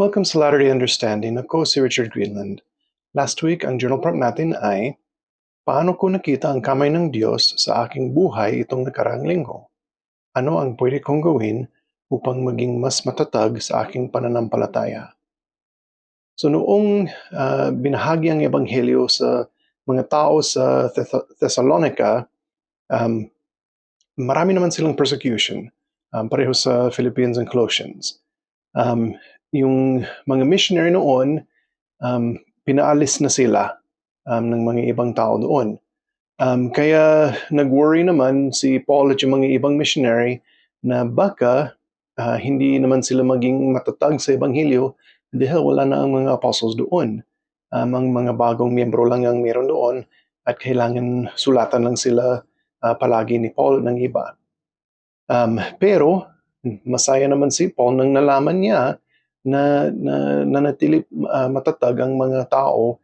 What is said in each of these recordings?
Welcome sa Latter-day Understanding. Ako si Richard Greenland. Last week, ang journal prompt natin ay, paano ko nakita ang kamay ng Diyos sa aking buhay itong nakaraang linggo? Ano ang pwede kong gawin upang maging mas matatag sa aking pananampalataya? So noong binahagi ang Ebanghelyo sa mga tao sa Thessalonica, um, marami naman silang persecution, pareho sa Philippians and Colossians. Yung mga missionary noon, pinaalis na sila ng mga ibang tao doon. Kaya nag-worry naman si Paul at yung mga ibang missionary na baka hindi naman sila maging matatag sa Ebanghelyo dahil wala na ang mga apostles doon. Ang mga bagong miyembro lang ang meron doon at kailangan sulatan lang sila palagi ni Paul ng iba. Pero masaya naman si Paul nang nalaman niya na nanatili matatag ang mga tao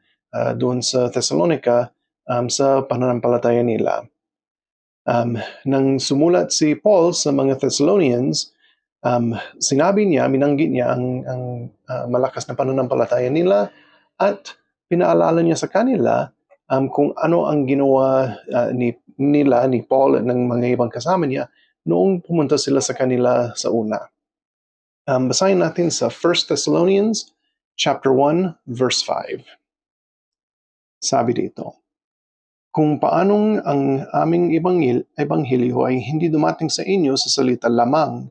doon sa Thessalonica sa pananampalataya nila. Nang sumulat si Paul sa mga Thessalonians, sinabi niya, binanggit niya ang malakas na pananampalataya nila at pinaalala niya sa kanila kung ano ang ginawa ni Paul at ng mga ibang kasama niya noong pumunta sila sa kanila sa una. Basahin natin sa 1 Thessalonians chapter 1 verse 5. Sabi dito, kung paanong ang aming ebanghelyo ay hindi dumating sa inyo sa salita lamang,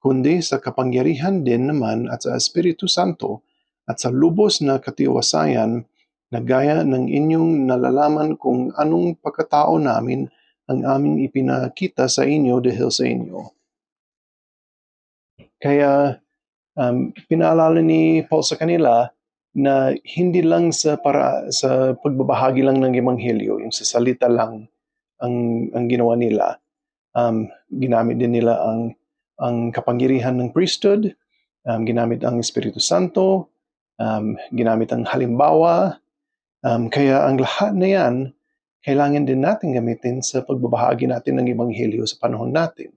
kundi sa kapangyarihan din naman at sa Espiritu Santo at sa lubos na katiwasayan na gaya ng inyong nalalaman kung anong pagkatao namin ang aming ipinakita sa inyo dahil sa inyo. Kaya pinaalala ni Paul sa kanila na hindi lang sa pagbabahagi lang ng ebanghelyo, yung sa salita lang ang ginawa nila. Ginamit din nila ang kapangyarihan ng priesthood, ginamit ang Espiritu Santo, ginamit ang halimbawa. Kaya ang lahat na yan, kailangan din natin gamitin sa pagbabahagi natin ng ebanghelyo sa panahon natin.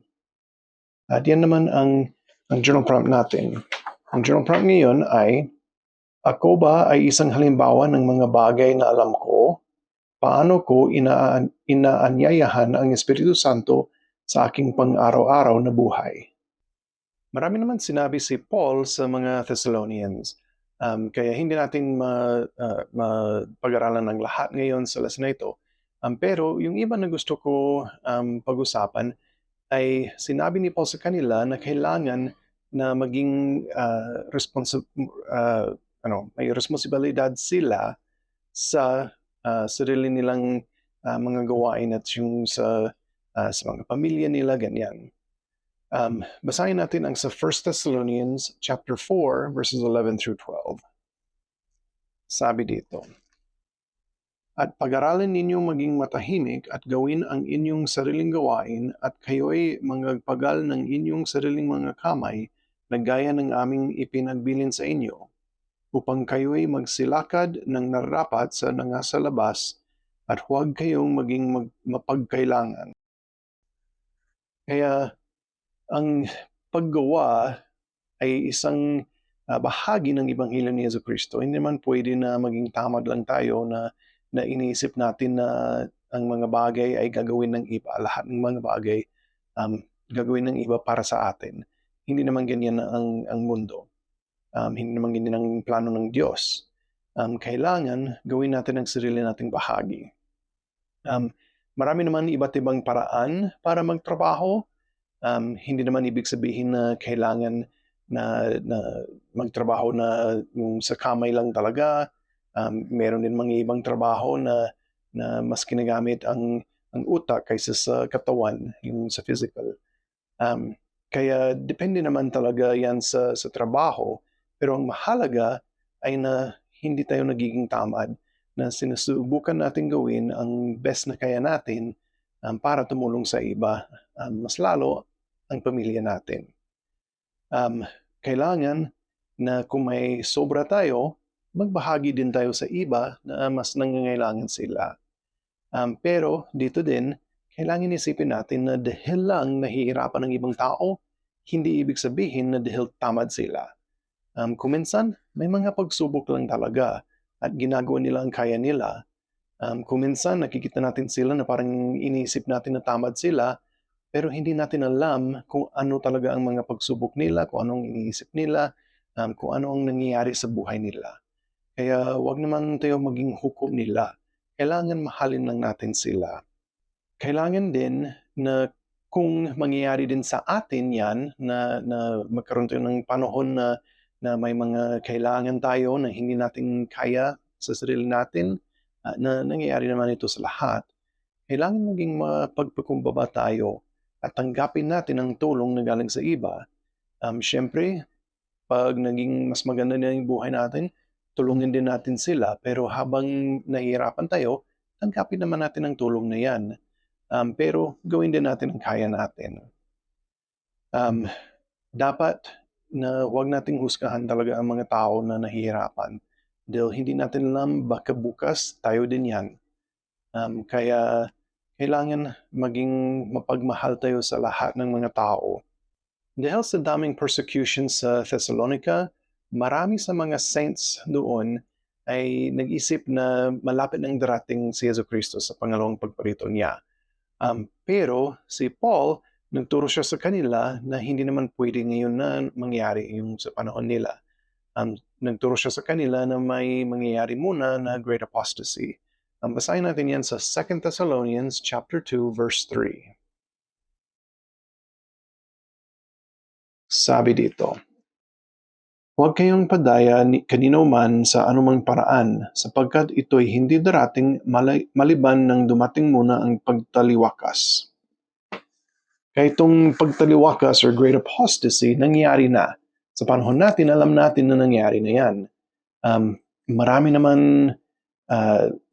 At yan naman ang journal prompt natin. Ang journal prompt ngayon ay, ako ba ay isang halimbawa ng mga bagay na alam ko? Paano ko inaanyayahan ang Espiritu Santo sa aking pang-araw-araw na buhay? Marami naman sinabi si Paul sa mga Thessalonians. Kaya hindi natin mapag-aralan ng lahat ngayon sa lesson na ito. Pero yung iba na gusto ko pag-usapan ay sinabi ni Paul sa kanila na kailangan na maging may responsibilidad sila sa sarili nilang mga gawain at yung sa mga pamilya nila, ganyan. Basahin natin ang sa 1 Thessalonians chapter 4 verses 11 through 12. Sabi dito, at pag-aralan ninyong maging matahimik at gawin ang inyong sariling gawain at kayo'y magpagal ng inyong sariling mga kamay na gaya ng aming ipinagbilin sa inyo, upang kayo'y magsilakad ng nararapat sa nasa labas at huwag kayong maging mapagkailangan. Kaya ang paggawa ay isang bahagi ng Ebanghelyo ni Jesucristo. Hindi naman pwede na maging tamad lang tayo na iniisip natin na ang mga bagay ay gagawin ng iba. Lahat ng mga bagay gagawin ng iba para sa atin. Hindi naman ganyan ang mundo. Hindi naman ganyan ang plano ng Diyos. Kailangan gawin natin ang sarili nating bahagi. Marami naman iba't ibang paraan para magtrabaho. Hindi naman ibig sabihin na kailangan na magtrabaho na yung sa kamay lang talaga. Meron din mga ibang trabaho na mas kinagamit ang utak kaysa sa katawan, yung sa physical. Kaya depende naman talaga yan sa trabaho. Pero ang mahalaga ay na hindi tayo nagiging tamad, na sinusubukan natin gawin ang best na kaya natin para tumulong sa iba, mas lalo ang pamilya natin. Kailangan na kung may sobra tayo, magbahagi din tayo sa iba na mas nangangailangan sila. Pero dito din, kailangan isipin natin na dahil lang nahihirapan ng ibang tao, hindi ibig sabihin na dahil tamad sila. Kuminsan, may mga pagsubok lang talaga at ginagawa nila ang kaya nila. Kuminsan, nakikita natin sila na parang iniisip natin na tamad sila, pero hindi natin alam kung ano talaga ang mga pagsubok nila, kung anong iniisip nila, kung ano ang nangyayari sa buhay nila. Kaya wag naman tayo maging hukom nila. Kailangan mahalin lang natin sila. Kailangan din na kung mangyayari din sa atin yan, na magkaroon tayo ng panahon na may mga kailangan tayo na hindi natin kaya sa sarili natin, na nangyayari naman ito sa lahat, kailangan maging mapagpakumbaba tayo at tanggapin natin ang tulong na galing sa iba. Siyempre, pag naging mas maganda na yung buhay natin, tulungin din natin sila. Pero habang nahihirapan tayo, tanggapin naman natin ang tulong na yan. Pero gawin din natin ang kaya natin. Dapat na huwag nating husgahan talaga ang mga tao na nahihirapan. Dahil hindi natin alam, baka bukas tayo din yan. Kaya kailangan maging mapagmahal tayo sa lahat ng mga tao. Dahil sa daming persecution sa Thessalonica, marami sa mga saints doon ay nag-isip na malapit nang darating si Yesu Cristo sa pangalawang pagparito niya. Pero si Paul, nagturo siya sa kanila na hindi naman pwede ngayon na mangyari yung sa panahon nila. Nagturo siya sa kanila na may mangyayari muna na great apostasy. Basahin natin yan sa 2 Thessalonians chapter 2 verse 3. Sabi dito, huwag kayong padaya kanino man sa anumang paraan, sapagkat ito'y hindi darating maliban ng dumating muna ang pagtaliwakas. Kaya itong pagtaliwakas or great apostasy, nangyari na. Sa panahon natin, alam natin na nangyari na yan. Marami naman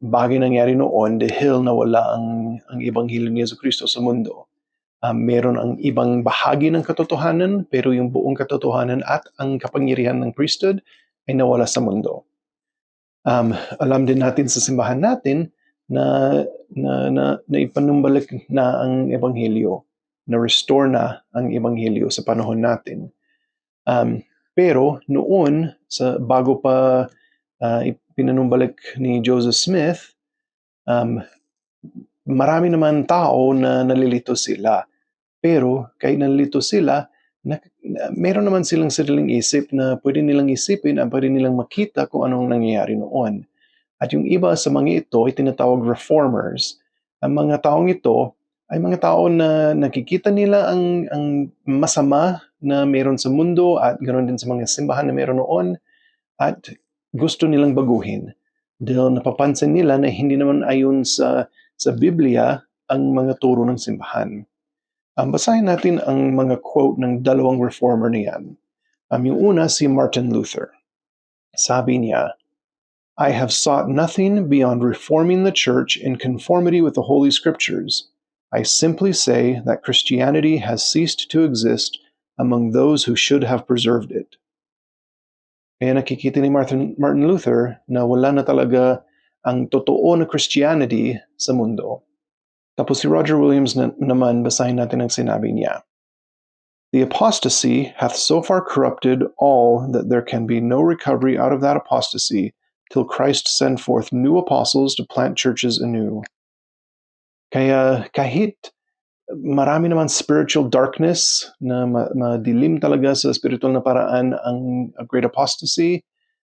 bagay nangyari noon dahil nawala ang Ebanghelyo ni Yesu Cristo sa mundo. Meron ang ibang bahagi ng katotohanan, pero yung buong katotohanan at ang kapangyarihan ng priesthood ay nawala sa mundo. Alam din natin sa simbahan natin na ipanumbalik na ang Ebanghelyo, na restore na ang Ebanghelyo sa panahon natin. Pero noon, bago pa ipinanumbalik ni Joseph Smith, marami naman tao na nalilito sila. Pero kahit nalilito sila, meron naman silang sariling isip na pwede nilang isipin at pwede nilang makita kung anong nangyayari noon. At yung iba sa mga ito ay tinatawag reformers. Ang mga taong ito ay mga tao na nakikita nila ang masama na meron sa mundo at ganoon din sa mga simbahan na meron noon at gusto nilang baguhin. Dahil napapansin nila na hindi naman ayon sa Biblia ang mga turo ng simbahan. Basahin natin ang mga quote ng dalawang reformer niyan. Yung una si Martin Luther. Sabi niya, I have sought nothing beyond reforming the church in conformity with the Holy Scriptures. I simply say that Christianity has ceased to exist among those who should have preserved it. Kaya nakikita ni Martin Luther na wala na talaga ang totoo na Christianity sa mundo. Tapos si Roger Williams naman, basahin natin ang sinabi niya. The apostasy hath so far corrupted all that there can be no recovery out of that apostasy till Christ send forth new apostles to plant churches anew. Kaya kahit marami naman spiritual darkness na madilim talaga sa spiritual na paraan ang great apostasy,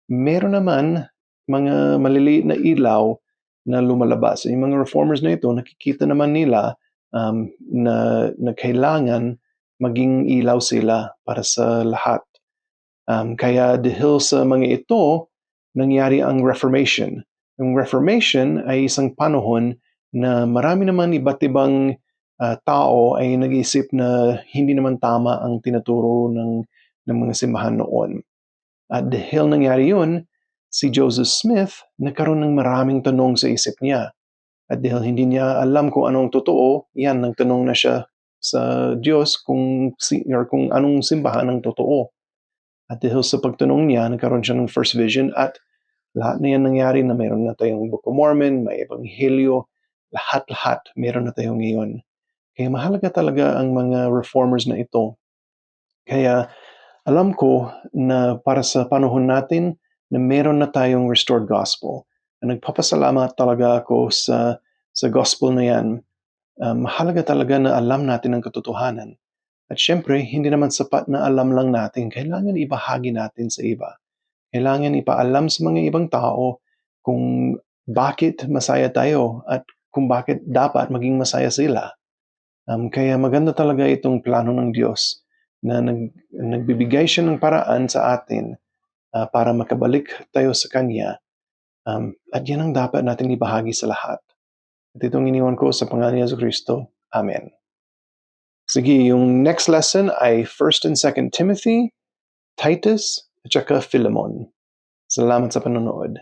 meron naman mga maliliit na ilaw na lumalabas. Yung mga reformers na ito, nakikita naman nila na kailangan maging ilaw sila para sa lahat. Kaya dahil sa mga ito, nangyari ang Reformation. Yung Reformation ay isang panahon na marami naman iba't ibang tao ay nag-isip na hindi naman tama ang tinuturo ng mga simbahan noon. At dahil nangyari yun, si Joseph Smith nagkaroon ng maraming tanong sa isip niya. At dahil hindi niya alam kung anong totoo, yan, nagtanong na siya sa Diyos kung anong simbahan ang totoo. At dahil sa pagtanong niya, nagkaroon siya ng first vision at lahat na yan nangyari na mayroon na tayong Book of Mormon, may Ebanghelyo, lahat-lahat meron na tayo ngayon. Kaya mahalaga talaga ang mga reformers na ito. Kaya Alam ko na para sa panahon natin na meron na tayong restored gospel. Nagpapasalamat talaga ako sa gospel na yan. Mahalaga talaga na alam natin ang katotohanan. At syempre, hindi naman sapat na alam lang natin. Kailangan ibahagi natin sa iba. Kailangan ipaalam sa mga ibang tao kung bakit masaya tayo at kung bakit dapat maging masaya sila. Kaya maganda talaga itong plano ng Diyos na nagbibigay siya ng paraan sa atin para makabalik tayo sa Kanya. At yan ang dapat natin ibahagi sa lahat. At itong iniwan ko sa pangalan ni Jesucristo. Amen. Sige, yung next lesson ay 1st and 2nd Timothy, Titus, at saka Philemon. Salamat sa panonood.